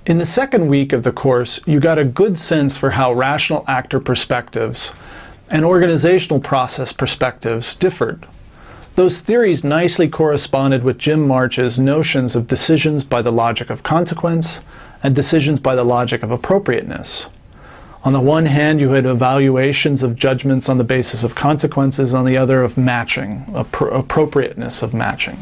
In the second week of the course, you got a good sense for how rational actor perspectives and organizational process perspectives differed. Those theories nicely corresponded with Jim March's notions of decisions by the logic of consequence and decisions by the logic of appropriateness. On the one hand, you had evaluations of judgments on the basis of consequences, on the other of matching, appropriateness of matching.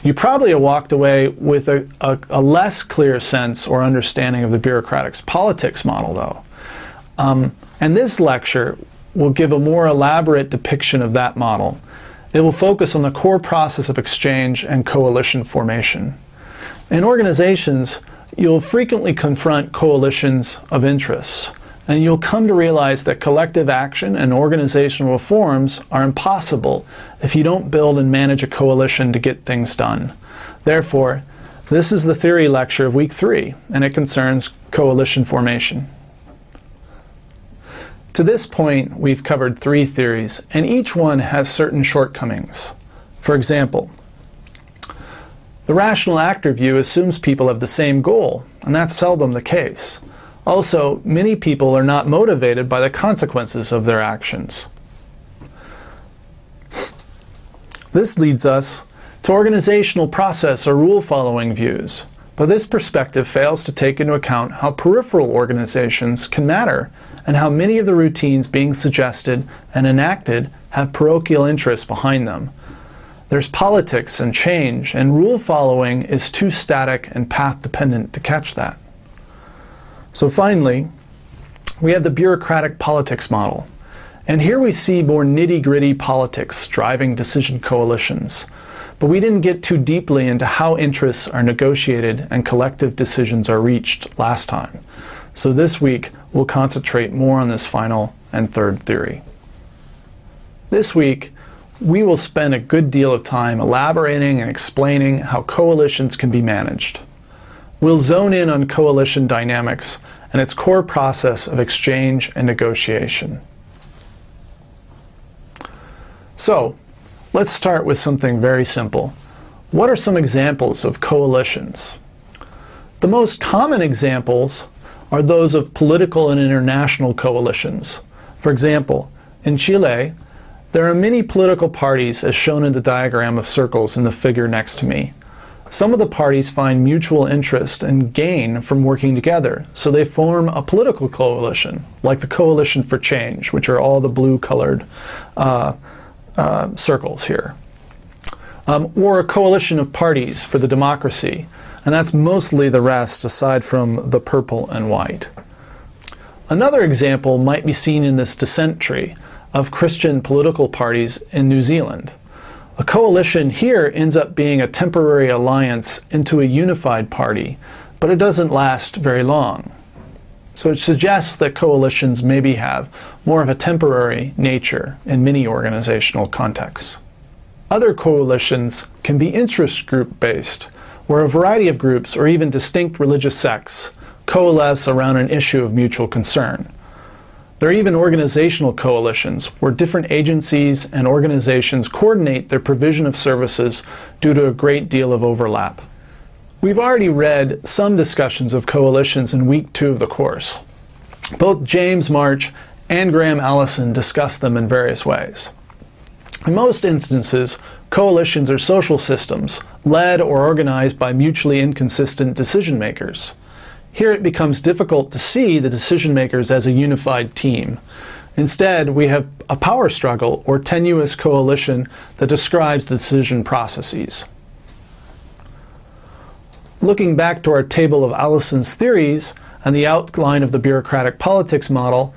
You probably walked away with a less clear sense or understanding of the bureaucratic politics model, though. And this lecture will give a more elaborate depiction of that model. It will focus on the core process of exchange and coalition formation. In organizations, you'll frequently confront coalitions of interests, and you'll come to realize that collective action and organizational reforms are impossible if you don't build and manage a coalition to get things done. Therefore, this is the theory lecture of week 3, and it concerns coalition formation. To this point, we've covered 3 theories, and each one has certain shortcomings. For example, the rational actor view assumes people have the same goal, and that's seldom the case. Also, many people are not motivated by the consequences of their actions. This leads us to organizational process or rule-following views, but this perspective fails to take into account how peripheral organizations can matter and how many of the routines being suggested and enacted have parochial interests behind them. There's politics and change, and rule-following is too static and path-dependent to catch that. So finally, we have the bureaucratic politics model. And here we see more nitty-gritty politics driving decision coalitions. But we didn't get too deeply into how interests are negotiated and collective decisions are reached last time. So this week, we'll concentrate more on this final and third theory. This week, we will spend a good deal of time elaborating and explaining how coalitions can be managed. We'll zone in on coalition dynamics and its core process of exchange and negotiation. So, let's start with something very simple. What are some examples of coalitions? The most common examples are those of political and international coalitions. For example, in Chile, there are many political parties as shown in the diagram of circles in the figure next to me. Some of the parties find mutual interest and gain from working together, so they form a political coalition, like the Coalition for Change, which are all the blue-colored circles here. Or a coalition of parties for the democracy, and that's mostly the rest aside from the purple and white. Another example might be seen in this descent tree of Christian political parties in New Zealand. A coalition here ends up being a temporary alliance into a unified party, but it doesn't last very long. So it suggests that coalitions maybe have more of a temporary nature in many organizational contexts. Other coalitions can be interest group based, where a variety of groups or even distinct religious sects coalesce around an issue of mutual concern. There are even organizational coalitions where different agencies and organizations coordinate their provision of services due to a great deal of overlap. We've already read some discussions of coalitions in week 2 of the course. Both James March and Graham Allison discuss them in various ways. In most instances, coalitions are social systems led or organized by mutually inconsistent decision makers. Here it becomes difficult to see the decision makers as a unified team. Instead, we have a power struggle or tenuous coalition that describes the decision processes. Looking back to our table of Allison's theories and the outline of the bureaucratic politics model,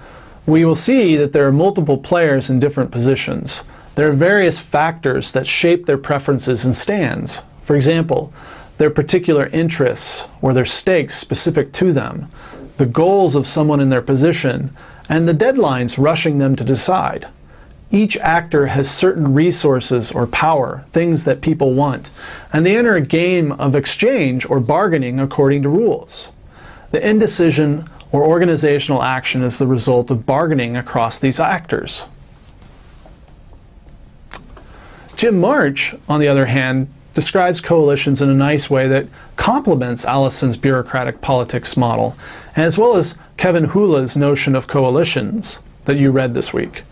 we will see that there are multiple players in different positions. There are various factors that shape their preferences and stands. For example, their particular interests or their stakes specific to them, the goals of someone in their position, and the deadlines rushing them to decide. Each actor has certain resources or power, things that people want, and they enter a game of exchange or bargaining according to rules. The indecision or organizational action is the result of bargaining across these actors. Jim March, on the other hand, describes coalitions in a nice way that complements Allison's bureaucratic politics model, as well as Kevin Hula's notion of coalitions that you read this week.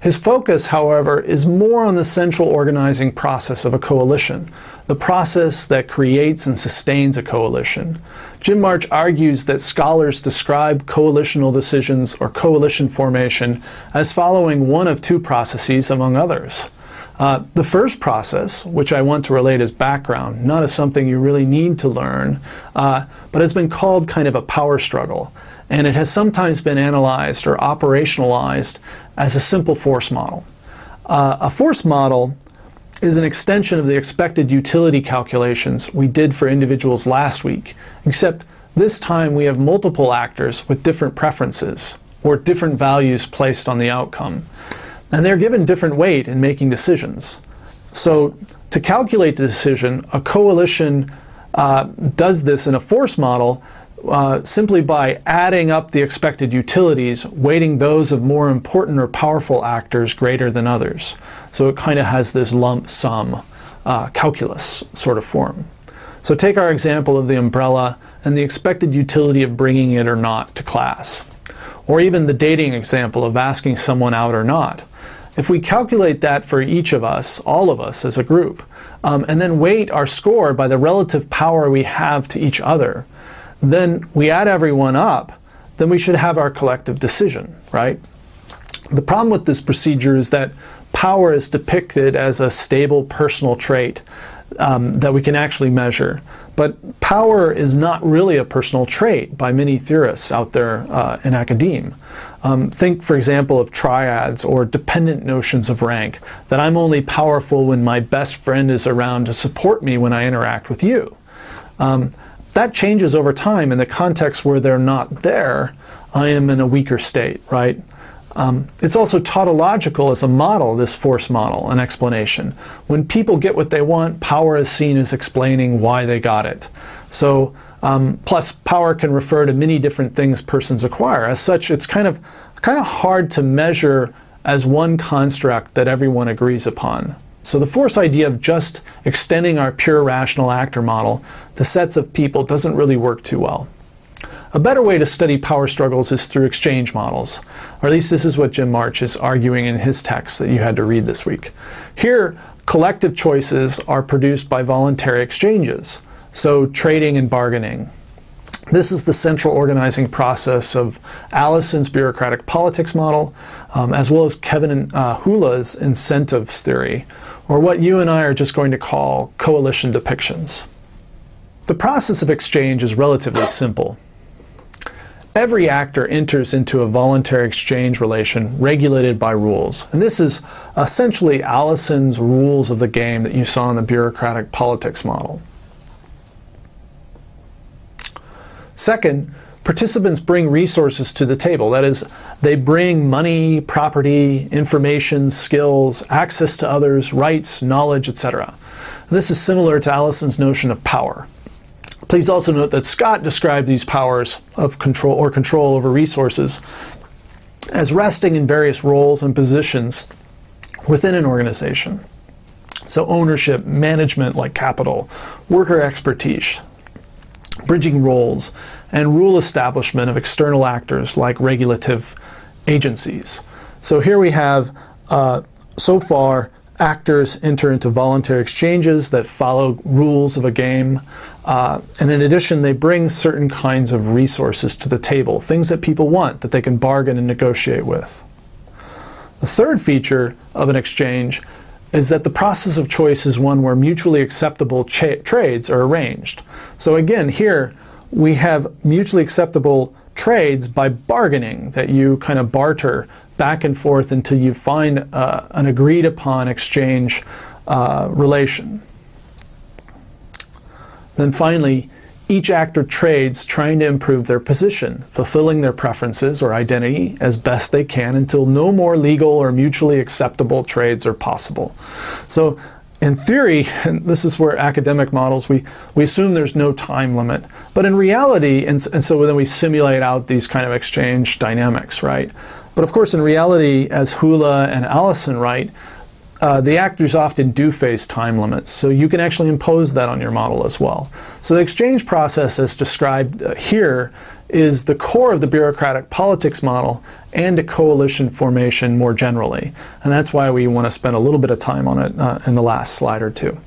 His focus, however, is more on the central organizing process of a coalition, the process that creates and sustains a coalition. Jim March argues that scholars describe coalitional decisions or coalition formation as following one of two processes, among others. The first process, which I want to relate as background, not as something you really need to learn, but has been called kind of a power struggle, and it has sometimes been analyzed or operationalized as a simple force model. A force model is an extension of the expected utility calculations we did for individuals last week, except this time we have multiple actors with different preferences or different values placed on the outcome. And they're given different weight in making decisions. So to calculate the decision, a coalition does this in a force model simply by adding up the expected utilities, weighting those of more important or powerful actors greater than others. So it kind of has this lump sum calculus sort of form. So take our example of the umbrella and the expected utility of bringing it or not to class. Or even the dating example of asking someone out or not. If we calculate that for each of us, all of us as a group, and then weight our score by the relative power we have to each other, then we add everyone up, then we should have our collective decision, right? The problem with this procedure is that power is depicted as a stable personal trait that we can actually measure. But power is not really a personal trait by many theorists out there in academia. Think, for example, of triads or dependent notions of rank, that I'm only powerful when my best friend is around to support me when I interact with you. That changes over time in the context where they're not there. I am in a weaker state, right? It's also tautological as a model, this force model, an explanation. When people get what they want, power is seen as explaining why they got it. So, plus power can refer to many different things persons acquire. As such, it's kind of hard to measure as one construct that everyone agrees upon. So the force idea of just extending our pure rational actor model to sets of people doesn't really work too well. A better way to study power struggles is through exchange models, or at least this is what Jim March is arguing in his text that you had to read this week. Here, collective choices are produced by voluntary exchanges, so trading and bargaining. This is the central organizing process of Allison's bureaucratic politics model, as well as Kevin Hula's incentives theory, or what you and I are just going to call coalition depictions. The process of exchange is relatively simple. Every actor enters into a voluntary exchange relation regulated by rules. And this is essentially Allison's rules of the game that you saw in the bureaucratic politics model. Second, participants bring resources to the table. That is, they bring money, property, information, skills, access to others, rights, knowledge, etc. This is similar to Allison's notion of power. Please also note that Scott described these powers of control or control over resources as resting in various roles and positions within an organization. So ownership, management like capital, worker expertise, bridging roles, and rule establishment of external actors like regulative agencies. So here we have, so far, actors enter into voluntary exchanges that follow rules of a game. And in addition, they bring certain kinds of resources to the table, things that people want, that they can bargain and negotiate with. The third feature of an exchange is that the process of choice is one where mutually acceptable trades are arranged. So again, here we have mutually acceptable trades by bargaining, that you kind of barter back and forth until you find an agreed upon exchange relation. Then finally, each actor trades trying to improve their position, fulfilling their preferences or identity as best they can until no more legal or mutually acceptable trades are possible. So in theory, and this is where academic models, we assume there's no time limit. But in reality, and so then we simulate out these kind of exchange dynamics, right? But of course, in reality, as Hula and Allison write, the actors often do face time limits, so you can actually impose that on your model as well. So the exchange process as described here is the core of the bureaucratic politics model and a coalition formation more generally. And that's why we want to spend a little bit of time on it in the last slide or two.